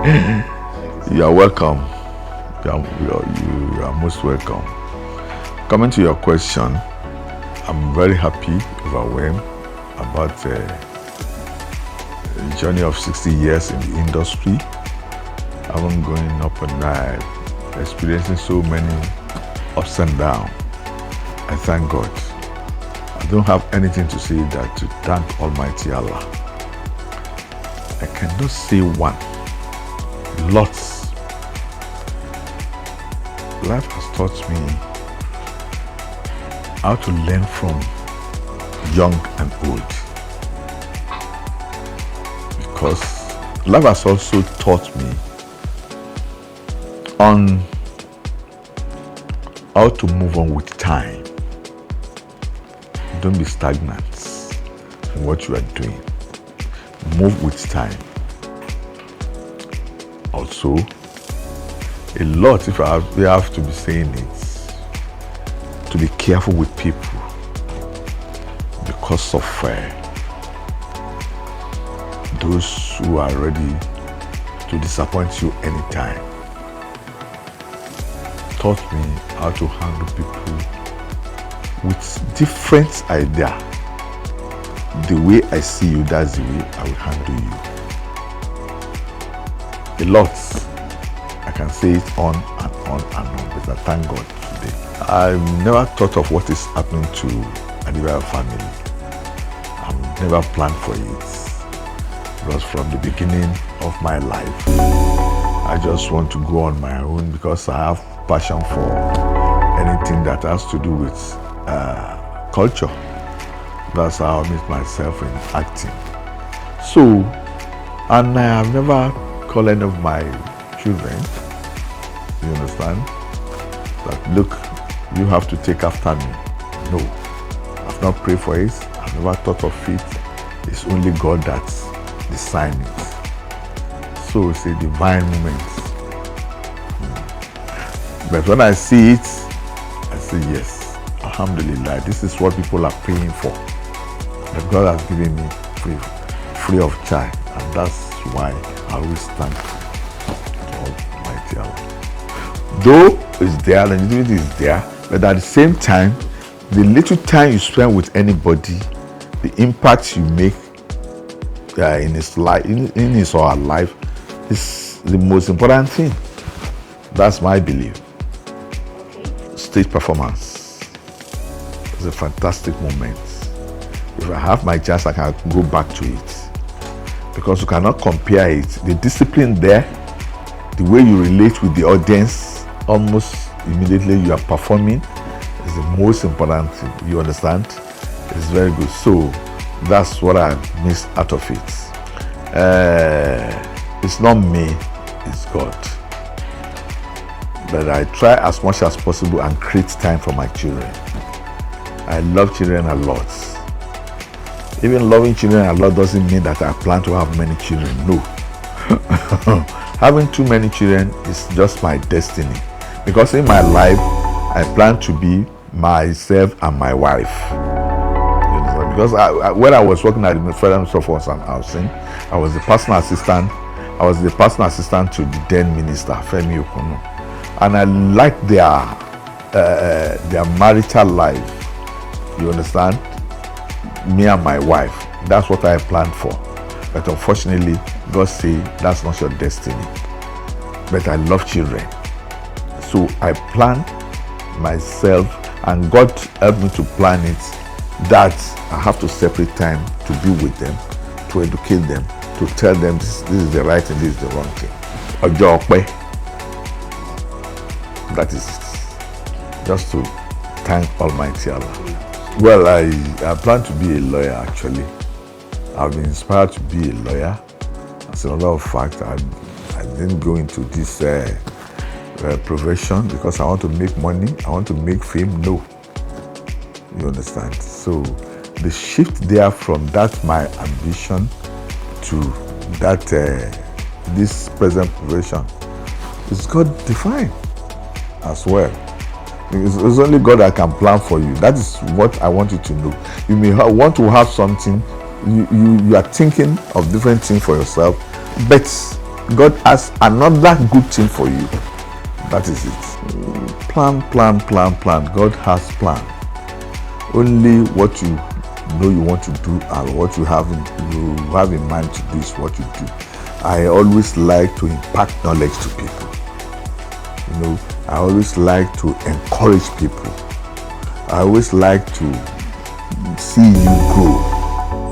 You are welcome. You are most welcome. Coming to your question, I'm very happy, overwhelmed about the journey of 60 years in the industry. I'm going up and down, experiencing so many ups and downs. I thank God. I don't have anything to say that to thank Almighty Allah. I cannot say one. Lots. Life has taught me how to learn from young and old. Because life has also taught me on how to move on with time. Don't be stagnant in what you are doing. Move with time. Also, a lot, if we have to be saying it, to be careful with people because of those who are ready to disappoint you anytime. Taught me how to handle people with different idea. The way I see you, that's the way I will handle you. A lot. I can say it on and on and on, but I thank God today. I've never thought of what is happening to Adebayo family. I've never planned for it. Because from the beginning of my life, I just want to go on my own because I have passion for anything that has to do with culture. That's how I meet myself in acting. So, and I have never called any of my children, you understand, that look, you have to take after me. No, I've not prayed for it. I've never thought of it. It's only God that designed it. So it's a divine moment. But when I see it, I say yes, alhamdulillah, this is what people are praying for. That God has given me free of charge, and that's why I always thank Almighty Allah. Though it's there, the negativity is there, but at the same time, the little time you spend with anybody, the impact you make in his life, in his or her life, is the most important thing. That's my belief. Stage performance is a fantastic moment. If I have my chance, I can go back to it. Because you cannot compare it. The discipline there, the way you relate with the audience, almost immediately you are performing, is the most important thing. You understand? It's very good. So that's what I missed out of it. It's not me, it's God. But I try as much as possible and create time for my children. I love children a lot. Even loving children a lot doesn't mean that I plan to have many children. No. Having too many children is just my destiny. Because in my life, I plan to be myself and my wife. You know, because when I was working at the Federal Ministry of Works and Housing, I was the personal assistant. I was the personal assistant to the then minister, Femi Okono. And I liked their marital life. You understand? Me and my wife. That's what I planned for. But unfortunately, God said that's not your destiny. But I love children. So I plan myself, and God helped me to plan it, that I have to separate time to be with them, to educate them, to tell them this is the right and this is the wrong thing. Ọjọ́ ọpẹ́. That is it. Just to thank Almighty Allah. Well, I plan to be a lawyer actually. I've been inspired to be a lawyer. As a matter of fact, I didn't go into this profession because I want to make money, I want to make fame. No. You understand? So the shift there from that my ambition to that this present profession is God defined as well. It's only God that can plan for you. That is what I want you to know. You may want to have something, you are thinking of different things for yourself, but God has another good thing for you. That is it. Plan. God has plan. Only what you know you want to do and what you have in mind to do is what you do. I always like to impart knowledge to people. I always like to encourage people. I always like to see you grow.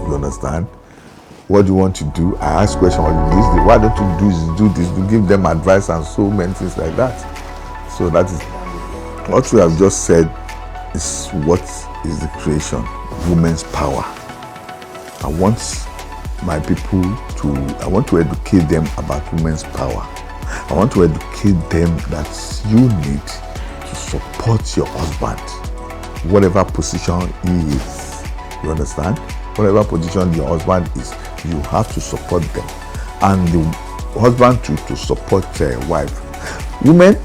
You understand? What do you want to do? I ask questions. Why don't you do this? To give them advice and so many things like that. So that is what we have just said is what is the creation, women's power. I want to educate them about women's power. I want to educate them that you need to support your husband, whatever position he is. You understand? Whatever position your husband is, you have to support them. And the husband to support their wife. Women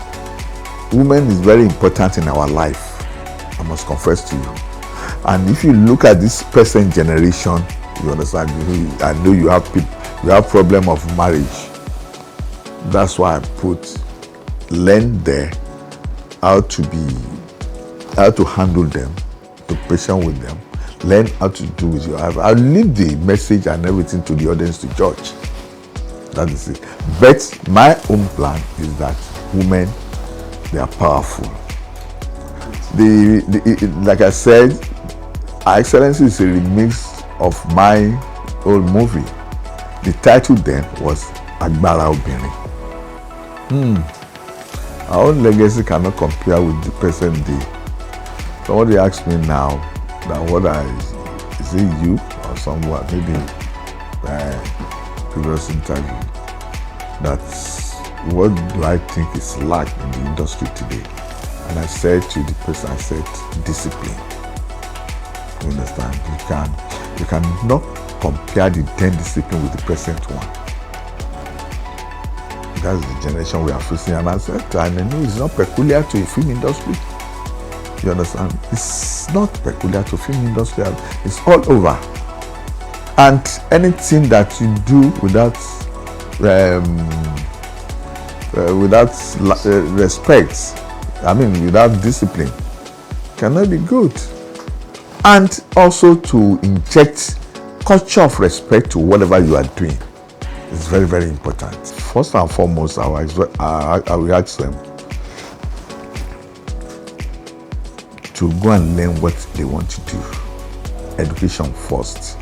is very important in our life. I must confess to you. And if you look at this present generation, you understand, I know you have problem of marriage. That's why I put learn there how to handle them, be patient with them, learn how to do with your life. I'll leave the message and everything to the audience to judge. That is it. But my own plan is that women, they are powerful. Like I said, Our Excellency is a remix of my old movie. The title then was Agbára Obìnrin. Our own legacy cannot compare with the present day. Somebody asked me now that is it you or someone, maybe previous interview, that what do I think is lacked in the industry today? And I said to the person, I said, discipline. You understand? You cannot compare the then discipline with the present one. That's the generation we are facing. And I said, and I know it's not peculiar to the film industry. You understand? It's not peculiar to film industry. It's all over. And anything that you do without respect, without discipline, cannot be good. And also to inject culture of respect to whatever you are doing is very, very important. First and foremost, I will ask them to go and learn what they want to do. Education first.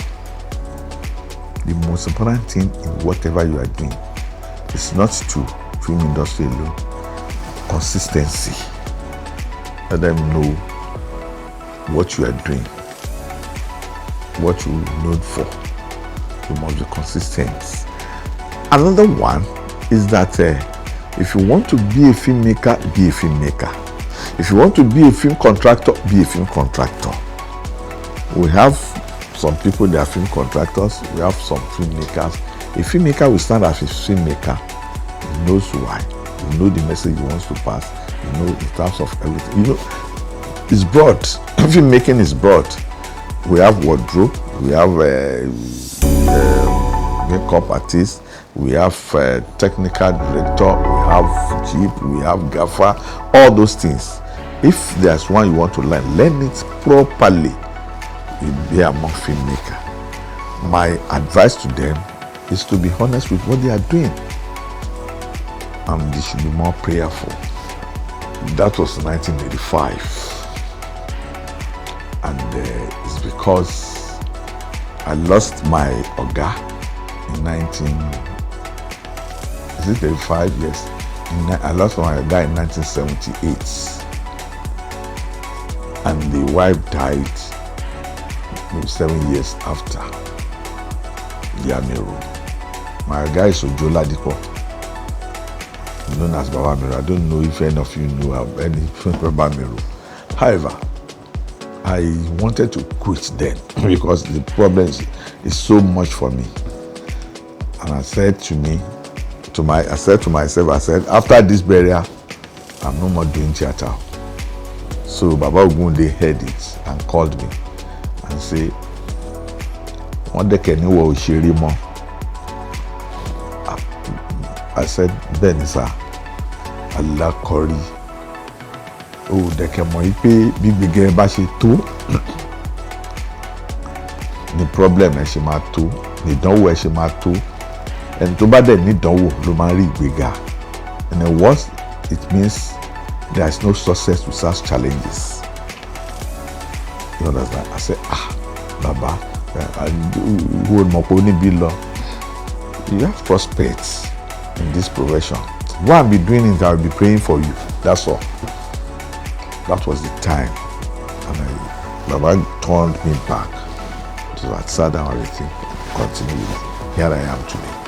The most important thing in whatever you are doing is not to film industry alone. Consistency. Let them know what you are doing, what you are known for. You must be consistent. Another one is that if you want to be a filmmaker, be a filmmaker. If you want to be a film contractor, be a film contractor. We have some people, they are film contractors. We have some filmmakers. A filmmaker will stand as a filmmaker. He knows why. He knows the message he wants to pass. He knows in terms of everything. It's broad. Filmmaking is broad. We have wardrobe. We have makeup artist. We have technical director. We have jeep. We have gaffer. All those things. If there's one you want to learn it properly. You'll be among filmmaker. My advice to them is to be honest with what they are doing. And they should be more prayerful. That was 1985. And it's because I lost my Oga in 1985? Yes. I lost my Oga in 1978. And the wife died maybe 7 years after. Yamiru. My guy is Ojola Dipo, known as Baba Miru. I don't know if any of you know of any Baba Miru. However, I wanted to quit then because the problem is so much for me. And I said to myself, after this burial, I'm no more doing theater. So Baba Ogunde heard it and called me and said, one day can you I said, bẹ́ẹ̀ni sir, alákọ̀rí. Ó dẹ̀kẹ̀ mọ̀ yí pé bí gbẹ̀gẹ̀ bá ṣe tó ni problem ẹ̀ ṣe máa tó, ni ìdánwò ẹ̀ ṣe máa tó. Ẹni tó bá dẹ̀ ní ìdánwò ló máa rí ìgbéga. And then what it means, there is no success without challenges. You understand? I said, Baba, wo mọ̀ pé ó níbí lọ. You have prospects in this profession. What I'll be doing is I'll be praying for you. That's all. That was the time. And Baba turned me back. So I sat down and everything continued. Here I am today.